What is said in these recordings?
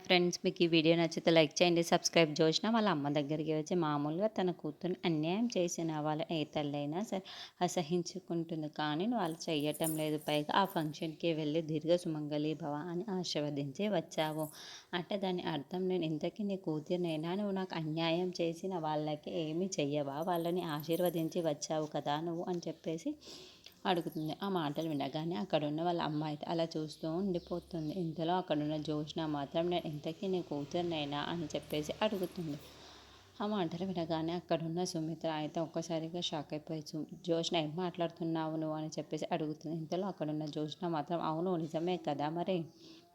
Friends, మీకు ఈ video నచ్చితే లైక్ చేయండి, సబ్స్క్రైబ్. జోష్న వాళ్ళ అమ్మ దగ్గరికి వచ్చి మామూలుగా తన కూతుర్ని అన్యాయం చేసిన వాళ్ళ ఏ తల్లైనా సరే అసహించుకుంటుంది. కానీ వాళ్ళు చెయ్యటం లేదు. పైగా ఆ ఫంక్షన్కి వెళ్ళి దీర్ఘ సుమంగళి భవ అని ఆశీర్వదించి వచ్చావు అంటే దాని అర్థం నేను ఇంతకీ నీ కూతురినైనా నువ్వు నాకు అన్యాయం చేసిన వాళ్ళకి ఏమీ చెయ్యవా? వాళ్ళని ఆశీర్వదించి వచ్చావు కదా నువ్వు అని చెప్పేసి అడుగుతుంది. ఆ మాటలు వినగానే అక్కడున్న వాళ్ళ అమ్మ అయితే అలా చూస్తూ ఉండిపోతుంది. ఇంతలో అక్కడున్న జోష్న మాత్రం నేను ఇంతకీ నీ కూతురినైనా అని చెప్పేసి అడుగుతుంది. ఆ మాటలు వినగానే అక్కడున్న సుమిత్ర అయితే ఒక్కసారిగా షాక్ అయిపోయి జోష్న ఏం మాట్లాడుతున్నావు నువ్వు అని చెప్పేసి అడుగుతుంది. ఇంతలో అక్కడున్న జోష్న మాత్రం అవును నిజమే కదా మరి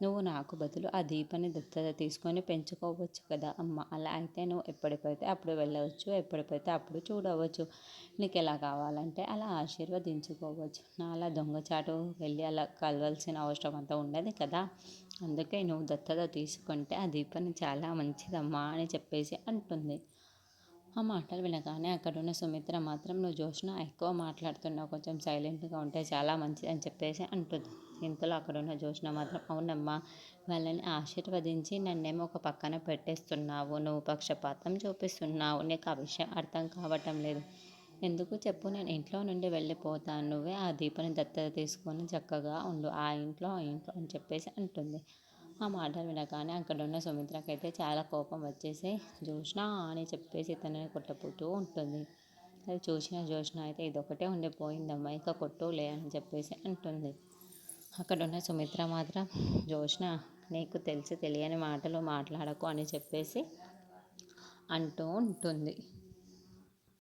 నువ్వు నాకు బదులు ఆ దీపని దత్తత తీసుకొని పెంచుకోవచ్చు కదా అమ్మ. అలా అయితే నువ్వు ఎప్పటికైతే అప్పుడు వెళ్ళవచ్చు, ఎప్పటికైతే అప్పుడు చూడవచ్చు. నీకు ఎలా కావాలంటే అలా ఆశీర్వదించుకోవచ్చు. నా అలా దొంగచాటు వెళ్ళి అలా కలవాల్సిన అవసరం అంతా ఉండదు కదా. అందుకే నువ్వు దత్తత తీసుకుంటే ఆ దీపని చాలా మంచిదమ్మా అని చెప్పేసి అంటుంది. ఆ మాటలు వినగానే అక్కడున్న సుమిత్ర మాత్రం నువ్వు జోష్న ఎక్కువ మాట్లాడుతున్నావు, కొంచెం సైలెంట్గా ఉంటే చాలా మంచిది అని చెప్పేసి అంటుంది. ఇంతలో అక్కడున్న జోష్న మాత్రం అవునమ్మా, వాళ్ళని ఆశీర్వదించి నన్నేమో ఒక పక్కన పెట్టేస్తున్నావు, నువ్వు పక్షపాతం చూపిస్తున్నావు, నీకు ఆ విషయం అర్థం కావటం లేదు. ఎందుకు చెప్పు, నేను ఇంట్లో నుండి వెళ్ళిపోతాను, నువ్వే ఆ దీపని దత్తత తీసుకొని చక్కగా ఉండు ఆ ఇంట్లో అని చెప్పేసి అంటుంది. ఆ మాటలు వినగానే అక్కడున్న సుమిత్రకైతే చాలా కోపం వచ్చేసి జోష్న అని చెప్పేసి తనని కొట్టబోతూ ఉంటుంది. అది చూసిన జోష్న అయితే ఇదొకటే ఉండిపోయిందమ్మా, ఇక కొట్టులే అని చెప్పేసి అంటుంది. అక్కడున్న సుమిత్ర మాత్రం జోష్న నీకు తెలిసి తెలియని మాటలు మాట్లాడకు అని చెప్పేసి అంటూ ఉంటుంది.